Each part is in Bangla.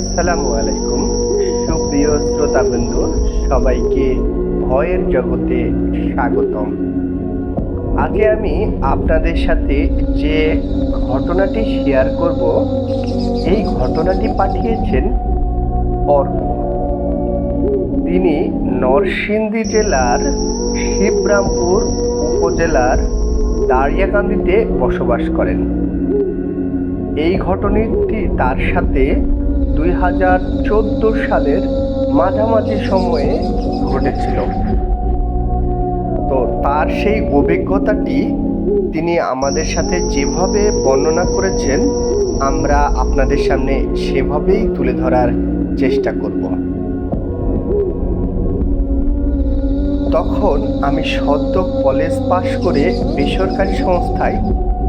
আসসালামু আলাইকুম সুপ্রিয় শ্রোতাবৃন্দ, সবাইকে ভয়ের জগতে স্বাগতম। আজকে আমি আপনাদের সাথে যে ঘটনাটি শেয়ার করব, এই ঘটনাটি পাঠিয়েছেন অর্ক। তিনি নরসিংদী জেলার শিবরামপুর উপজেলার দারিয়াকান্দিতে বসবাস করেন। এই ঘটনাটি তার সাথে 2014 সালের মাঝামাঝি সময়ে ঘটেছিল। তো তার সেই অভিজ্ঞতাটি তিনি আমাদের সাথে যেভাবে বর্ণনা করেছেন, আমরা আপনাদের সামনে সেভাবেই তুলে ধরার চেষ্টা করব। তখন আমি সদ্য কলেজ পাশ করে বেসরকারি সংস্থায়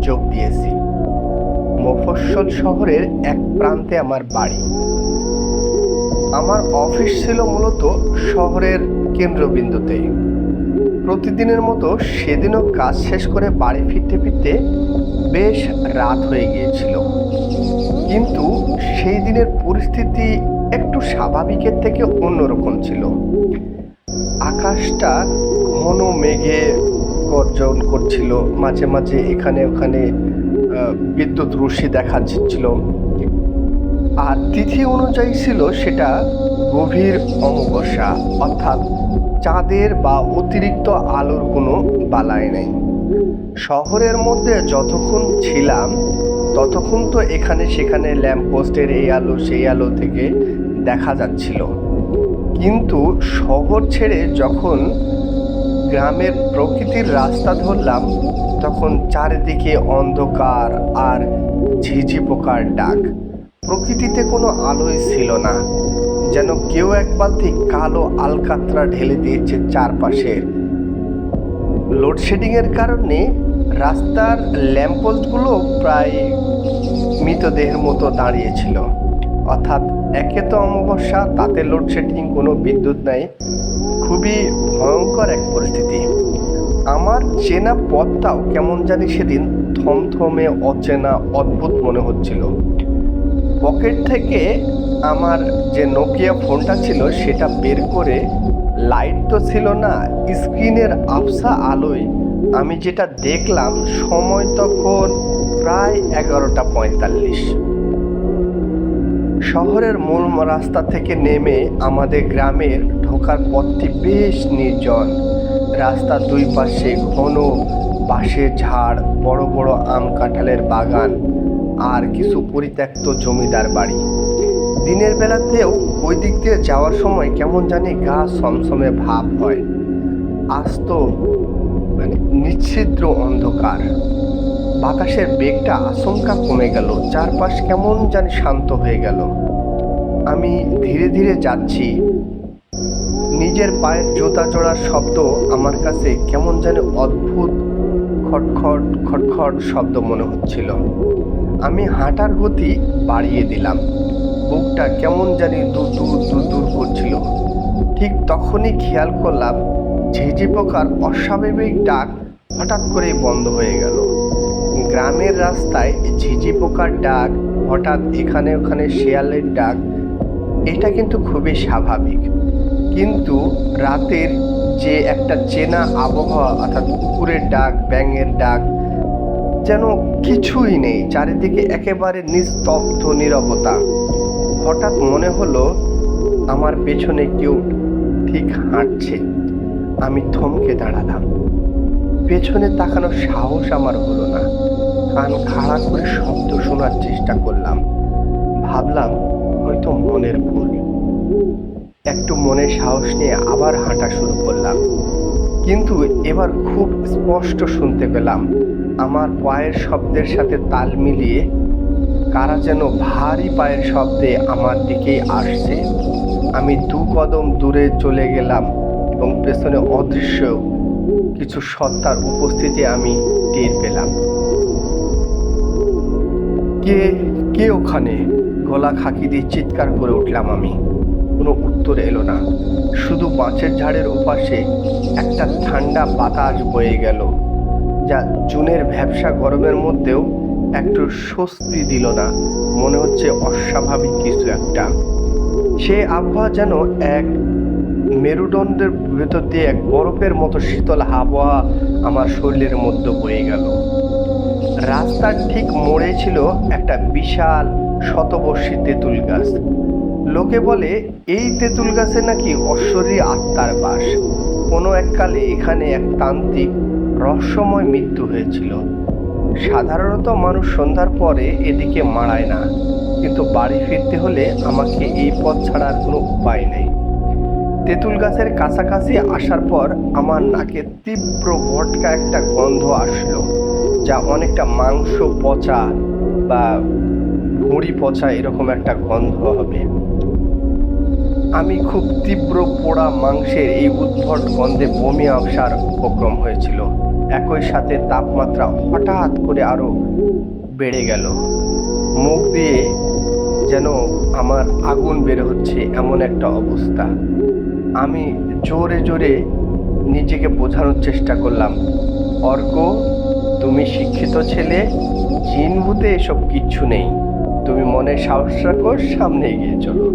যোগ দিয়েছি। মফস্বল শহরের এক প্রান্তে আমার বাড়ি। আমার অফিস ছিল মূলত শহরের কেন্দ্রবিন্দুতে। প্রতিদিনের মতো সেদিনও কাজ শেষ করে বাড়ি ফিরতে ফিরতে বেশ রাত হয়ে গিয়েছিল। কিন্তু সেই দিনের পরিস্থিতি একটু স্বাভাবিকের থেকে অন্যরকম ছিল। আকাশটা ঘন মেঘে গর্জন করছিল, মাঝে মাঝে এখানে ওখানে বিদ্যুৎ রশ্মি দেখা যাচ্ছিল। আর তিথি অনুযায়ী ছিল সেটা গভীর অমাবস্যা, অর্থাৎ চাঁদের বা অতিরিক্ত আলোর কোনো বালাই নেই। শহরের মধ্যে যতক্ষণ ছিলাম ততক্ষণ তো এখানে সেখানে ল্যাম্পপোস্টের এই আলো সেই আলো থেকে দেখা যাচ্ছিল। কিন্তু শহর ছেড়ে যখন গ্রামের প্রকৃতির রাস্তা ধরলাম, তখন চারিদিকে অন্ধকার আর ঝিঝি পোকার ডাক। প্রকৃতিতে কোনো আলোই ছিল না, যেন কেউ এক বালতি কালো আলকাতরা ঢেলে দিয়েছে চারপাশে। লোডশেডিংয়ের কারণে রাস্তার ল্যাম্পপোস্টগুলো প্রায় মৃতদেহের মতো দাঁড়িয়েছিল। অর্থাৎ একে তো অমাবস্যা, তাতে লোডশেডিং, কোনো বিদ্যুৎ নাই, খুবই ভয়ঙ্কর এক পরিস্থিতি। আমার চেনা পথটাও কেমন জানি সেদিন থমথমে অচেনা অদ্ভুত মনে হচ্ছিল। পকেট থেকে আমার যে নোকিয়া ফোনটা ছিল সেটা বের করে, লাইট তো ছিল না, স্ক্রিনের আবছা আলোয় আমি যেটা দেখলাম, সময় তখন প্রায় 11:45। শহরের মূল রাস্তা থেকে নেমে আমাদের গ্রামের ঢোকার পথটি বেশ নির্জন। রাস্তার দুই পাশে ঘন বাঁশের ঝাড়, বড় বড় আম কাঁঠালের বাগান আর কিছু পরিত্যক্ত জমিদার বাড়ি। দিনের বেলাতেও ওই দিক দিয়ে যাওয়ার সময় কেমন জানি গা সমসমে ভাব হয়। আস্ত নিচ্ছিদ্র অন্ধকার, বাতাসের বেগটা আচমকা কমে গেল, চারপাশ কেমন জানি শান্ত হয়ে গেল। আমি ধীরে ধীরে যাচ্ছি, নিজের পায়ের জুতা জোড়ার শব্দ আমার কাছে কেমন জানি অদ্ভুত খটখট খটখট শব্দ মনে হচ্ছিল। আমি হাঁটার গতি বাড়িয়ে দিলাম, বুকটা কেমন জানি দূর দূর দূর দূর করছিল। ঠিক তখনই খেয়াল করলাম ঝিঝি পোকার অস্বাভাবিক ডাক হঠাৎ করেই বন্ধ হয়ে গেল। গ্রামের রাস্তায় ঝিঝি পোকার ডাক, হঠাৎ এখানে ওখানে শেয়ালের ডাক, এটা কিন্তু খুবই স্বাভাবিক। কিন্তু রাতের যে একটা চেনা আবহাওয়া, অর্থাৎ কুকুরের ডাক, ব্যাঙের ডাক, যেন কিছুই নেই, চারিদিকে একেবারে নিস্তব্ধ নীরবতা। হঠাৎ মনে হলো আমার পেছনে কেউ ঠিক হাঁটছে। আমি থমকে দাঁড়ালাম, পেছনে তাকানোর সাহস আমার হলো না। কান খাড়া করে শব্দ শোনার চেষ্টা করলাম, ভাবলাম হয়তো মনের ভুল। একটু মনের সাহস নিয়ে আবার হাঁটা শুরু করলাম, কিন্তু এবার খুব স্পষ্ট শুনতে পেলাম আমার পায়ের শব্দের সাথে তাল মিলিয়ে কারা যেন ভারী পায়ের শব্দে আমার দিকেই আসছে। আমি 2 কদম দূরে চলে গেলাম এবং পেছনে অদৃশ্য কিছু সত্তার উপস্থিতি আমি টের পেলাম। কে কে ওখানে? গলা খাকি দিয়ে চিৎকার করে উঠলাম আমি। কোনো উত্তর এলো না, শুধু বাঁশের ঝাড়ের ওপাশে একটা ঠান্ডা বাতাস বয়ে গেল, যা জুনের ভ্যাপসা গরমের মধ্যেও একটু স্বস্তি দিল না, মনে হচ্ছে অস্বাভাবিক কিছু একটা। সে আবহাওয়া যেন এক মেরুদণ্ডের ভেতর দিয়ে এক বরফের মতো শীতল হাওয়া আমার শরীরের মধ্যে বয়ে গেল। রাস্তার ঠিক মোড়ে ছিল একটা বিশাল শতবর্ষী তেঁতুল গাছ। লোকে বলে এই তেঁতুল গাছে নাকি অশ্বরী আত্মার বাস। কোনো এককালে এখানে এক তান্ত্রিক রহস্যময় মৃত্যু হয়েছিল। সাধারণত মানুষ সন্ধ্যার পরে এদিকে মাড়ায় না, কিন্তু বাড়ি ফিরতে হলে আমাকে এই পথ ছাড়ার কোনো উপায় নেই। তেঁতুল গাছের কাছাকাছি আসার পর আমার নাকে তীব্র ভটকা একটা গন্ধ আসলো, যা অনেকটা মাংস পচা বা ভুঁড়ি পচা এরকম একটা গন্ধ হবে। আমি খুব তীব্র পোড়া মাংসের এই উদ্ভট গন্ধে বমি আসার উপক্রম হয়েছিল। একই সাথে তাপমাত্রা হঠাৎ করে আরো বেড়ে গেল। মুখ দিয়ে যেন আমার আগুন বের হচ্ছে এমন একটা অবস্থা। আমি জোরে জোরে নিজেকে বোঝানোর চেষ্টা করলাম, অর্ক, তুমি শিক্ষিত ছেলে, জিন ভূতে এসব কিচ্ছু নেই, তুমি মনে সাহস রাখো, সামনে এগিয়ে চলো।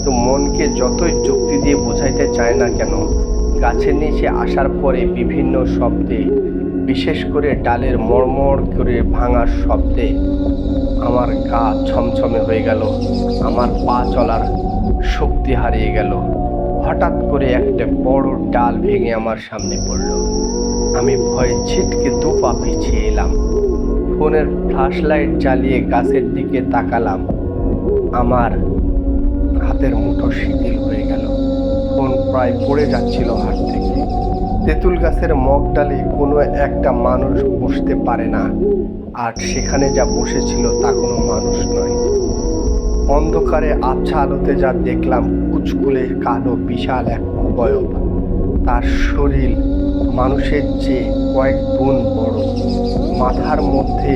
তো মনকে যতই যুক্তি দিয়ে বোঝাইতে চায় না কেন, গাছের নিচে আসার পরে বিভিন্ন শব্দে, বিশেষ করে ডালের মড়মড় করে ভাঙার শব্দে আমার গা ছমছমে হয়ে গেল, আমার পা চলার শক্তি হারিয়ে গেল। হঠাৎ করে একটা বড় ডাল ভেঙে আমার সামনে পড়ল। আমি ভয়ে ছিটকে দু পা পিছিয়ে এলাম। ফোনের ফ্ল্যাশ লাইট জ্বালিয়ে গাছের দিকে তাকালাম। আমার হাতের মুঠো শিথিল হয়ে গেল, ফোন প্রায় পড়ে যাচ্ছিল হাত থেকে। তেঁতুল গাছের মগ ডালে কোনো একটা মানুষ বসতে পারে না, আর সেখানে যা বসেছিল তা কোনো মানুষ নয়। অন্ধকারে আবছা আলোতে যা দেখলাম, কুচকুলে কালো বিশাল এক অবয়ব। তার শরীর মানুষের চেয়ে কয়েক গুণ বড়। মাথার মধ্যে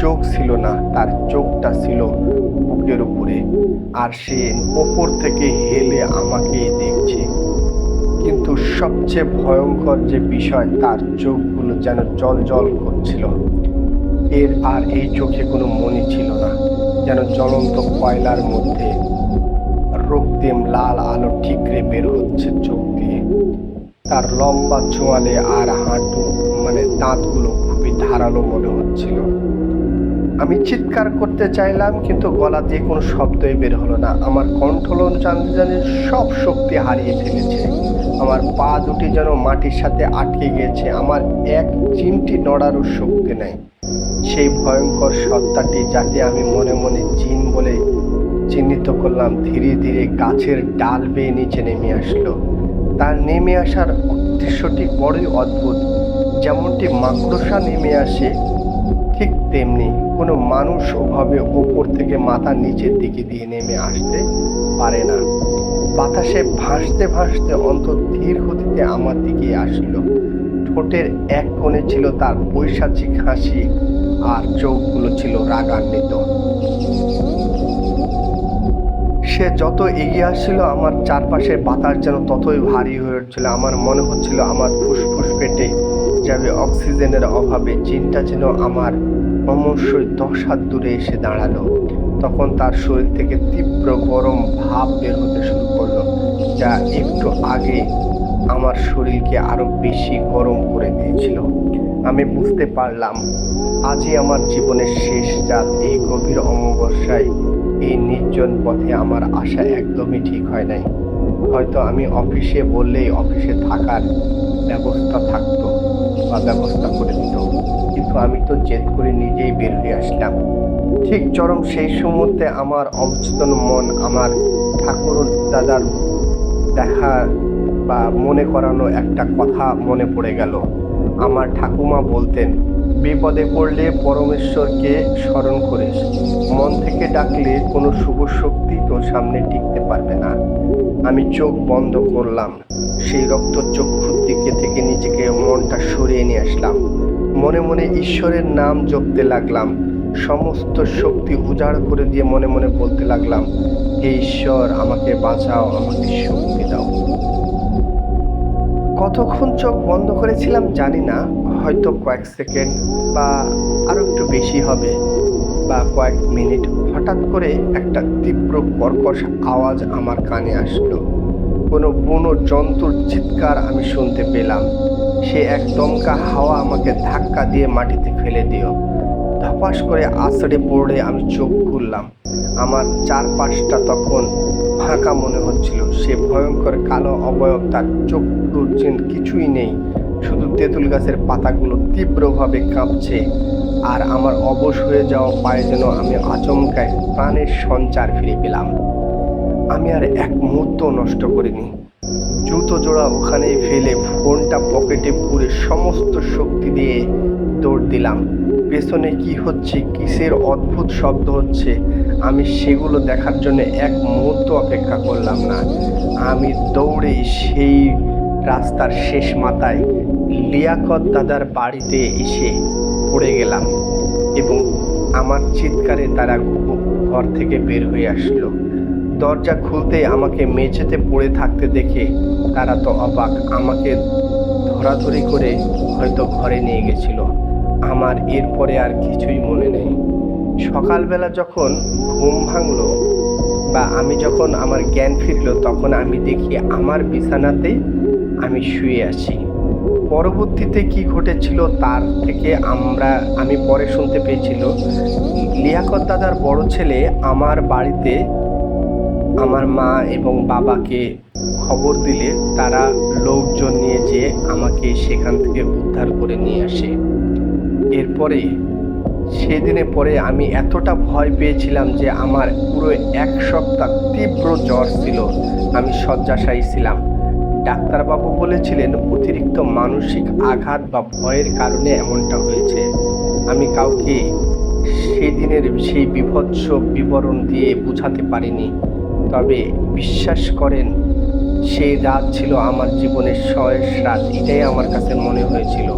চোখ ছিল না, তার চোখটা ছিল বুকের উপরে, আর সে ওপর থেকে হেলে আমাকেই দেখছে। কিন্তু সবচেয়ে ভয়ঙ্কর যে বিষয়, তার চোখগুলো যেন জল জল করছিল। আর এই চোখে কোনো মনি ছিল না, যেন জ্বলন্ত কয়লার মধ্যে রক্তিম লাল আলো ঠিকরে বের হচ্ছে চোখ দিয়ে। তার লম্বা চোয়ালে আর হাঁটু দাঁতগুলো খুবই ধারালো মনে হচ্ছিল। আমি চিৎকার করতে চাইলাম, কিন্তু গলা দিয়ে কোনো শব্দই বের হলো না। আমার কণ্ঠলন জানি সব শক্তি হারিয়ে ফেলেছে। আমার পা দুটি যেন মাটির সাথে আটকে গিয়েছে। আমার এক চিমটি নড়ারও শক্তি নেই। সেই ভয়ঙ্কর সত্তাটি, যাকে আমি মনে মনে জিন বলে চিহ্নিত করলাম, ধীরে ধীরে গাছের ডাল বেয়ে নিচে নেমে আসলো। তার নেমে আসার দৃশ্যটি বড়ই অদ্ভুত। যেমনটি মাকড়সা নেমে আসে, ঠিক তেমনি কোনো মানুষ ওভাবে ওপর থেকে মাথা নিচের দিকে দিয়ে নেমে আসতে পারে না। বাতাসে ভাসতে ভাসতে অন্তর ধীর গতিতে আমার দিকে আসলো। ঠোঁটের এক কোণে ছিল তার পৈশাচিক হাসি, আর চোখগুলো ছিল রাগান্বিত। সে যত এগিয়ে আসছিল, আমার চারপাশে বাতাস যেন ততই ভারী হয়ে উঠছিল। আমার মনে হচ্ছিল আমার ফুসফুস ফেটে যাবে অক্সিজেনের অভাবে। জিনটা যেন আমার ক্রমশই 10 হাত দূরে এসে দাঁড়ালো। তখন তার শরীর থেকে তীব্র গরম ভাব বের হতে শুরু করলো, যা একটু আগে আমার শরীরকে আরো বেশি গরম করে দিয়েছিল। আমি বুঝতে পারলাম, আজই আমার জীবনের শেষ রাত। এই গভীর অমাবস্যায় এই নির্জন পথে আমার আসা একদমই ঠিক হয় নাই। হয়তো আমি অফিসে বললেই অফিসে থাকার ব্যবস্থা থাকতো বা ব্যবস্থা করে দিত, কিন্তু আমি তো জেদ করে নিজেই বের হয়ে আসলাম। ঠিক চরম সেই মুহূর্তে আমার অবচেতন মন আমার ঠাকুর দাদার দেখা বা মনে করানো একটা কথা মনে পড়ে গেল। আমার ঠাকুমা বলতেন, বিপদে পড়লে পরমেশ্বরকে স্মরণ করিস, মন থেকে ডাকলে কোনো শুভ শক্তি তোর সামনে টিকতে পারবে না। আমি চোখ বন্ধ করলাম, সেই রক্ত চক্ষুর দিকে থেকে নিজেকে মনটা সরিয়ে নিয়ে আসলাম। মনে মনে ঈশ্বরের নাম জপতে লাগলাম। সমস্ত শক্তি উজাড় করে দিয়ে মনে মনে বলতে লাগলাম, হে ঈশ্বর, আমাকে বাঁচাও, আমাকে শক্তি দাও। কতক্ষণ চোখ বন্ধ করেছিলাম জানি না, হয়তো কয়েক সেকেন্ড বা আরো একটু বেশি হবে, বা কয়েক মিনিট। হঠাৎ হঠাৎ করে একটা তীব্র কর্কশ আওয়াজ আমার কানে আসলো। কোনো বুনো জন্তুর চিৎকার আমি শুনতে পেলাম। সে এক দমকা হাওয়া আমাকে ধাক্কা দিয়ে মাটিতে ফেলে দিও। ধপাস করে আছড়ে পড়ে আমি চোখ খুললাম। আমার চারপাশটা তখন ফাঁকা মনে হচ্ছিল। সে ভয়ঙ্কর কালো অবয়ব, তার চক্ষু কিছুই নেই, শুধু তেঁতুল গাছের পাতাগুলো তীব্রভাবে কাঁপছে। আর আমার অবশ হয়ে যাওয়া পায়ে যেন আমি আচমকায় প্রাণের সঞ্চার ফিরে পেলাম। আমি আর এক মুহূর্ত নষ্ট করিনি। জুতো জোড়া ওখানেই ফেলে ফোনটা পকেটে পুরে সমস্ত শক্তি দিয়ে দৌড় দিলাম। পেছনে কি হচ্ছে, কিসের অদ্ভুত শব্দ হচ্ছে, আমি সেগুলো দেখার জন্য এক মুহূর্ত অপেক্ষা করলাম না। আমি দৌড়ে সেই রাস্তার শেষ মাথায় লিয়াকত দাদার বাড়িতে এসে পড়ে গেলাম এবং আমার চিৎকারে তারা ঘর থেকে বের হয়ে আসলো। দরজা খুলতেই আমাকে মেঝেতে পড়ে থাকতে দেখে তারা তো অবাক। আমাকে ধরাধরি করে হয়তো ঘরে নিয়ে গেছিল। আমার এরপরে আর কিছুই মনে নেই। সকালবেলা যখন ঘুম ভাঙলো বা আমি যখন আমার জ্ঞান ফিরল, তখন আমি দেখি আমার বিছানাতেই আমি শুয়ে আছি। পরবর্তীতে কি ঘটেছিল তার থেকে আমি পরে শুনতে পেয়েছিল, লিয়াকত দাদার বড় ছেলে আমার বাড়িতে আমার মা এবং বাবাকে খবর দিলে তারা লোকজন নিয়ে যেয়ে আমাকে সেখান থেকে উদ্ধার করে নিয়ে আসে। এরপরে সেদিনে পরে আমি এতটা ভয় পেয়েছিলাম যে আমার পুরো এক সপ্তাহ তীব্র জ্বর ছিল। আমি শয্যাশায়ী ছিলাম। ডাক্তারবাবু বলেছিলেন অতিরিক্ত মানসিক আঘাত বা ভয়ের কারণে এমনটা হয়েছে। আমি কাউকে সেদিনের সেই বীভৎস বিবরণ দিয়ে বোঝাতে পারিনি। তবে বিশ্বাস করেন, সেই রাত ছিল আমার জীবনের শেষ রাত, এটাই আমার কাছে মনে হয়েছিল।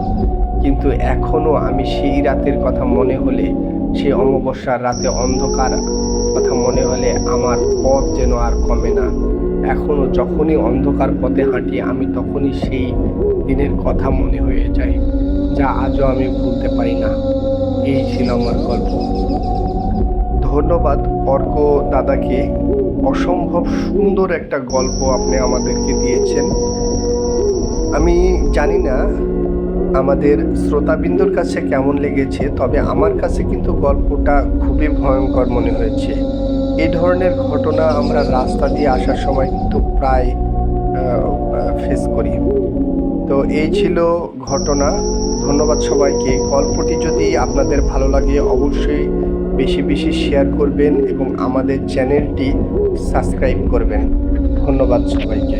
কিন্তু এখনও আমি সেই রাতের কথা মনে হলে, সেই অমাবস্যার রাতে অন্ধকার কথা মনে হলে আমার পথ যেন আর কমে না। এখনও যখনই অন্ধকার পথে হাঁটি আমি তখনই সেই দিনের কথা মনে হয়ে যায়, যা আজও আমি ভুলতে পারি না। এই ছিল আমার গল্প। ধন্যবাদ অর্ক দাদাকে, অসম্ভব সুন্দর একটা গল্প আপনি আমাদেরকে দিয়েছেন। আমি জানি না আমাদের শ্রোতাবিন্দুর কাছে কেমন লেগেছে, তবে আমার কাছে কিন্তু গল্পটা খুবই ভয়ঙ্কর মনে হয়েছে। এই ধরনের ঘটনা আমরা রাস্তা দিয়ে আসার সময় কিন্তু প্রায় ফেস করি। তো এই ছিল ঘটনা। ধন্যবাদ সবাইকে। গল্পটি যদি আপনাদের ভালো লাগে অবশ্যই বেশি বেশি শেয়ার করবেন এবং আমাদের চ্যানেলটি সাবস্ক্রাইব করবেন। ধন্যবাদ সবাইকে।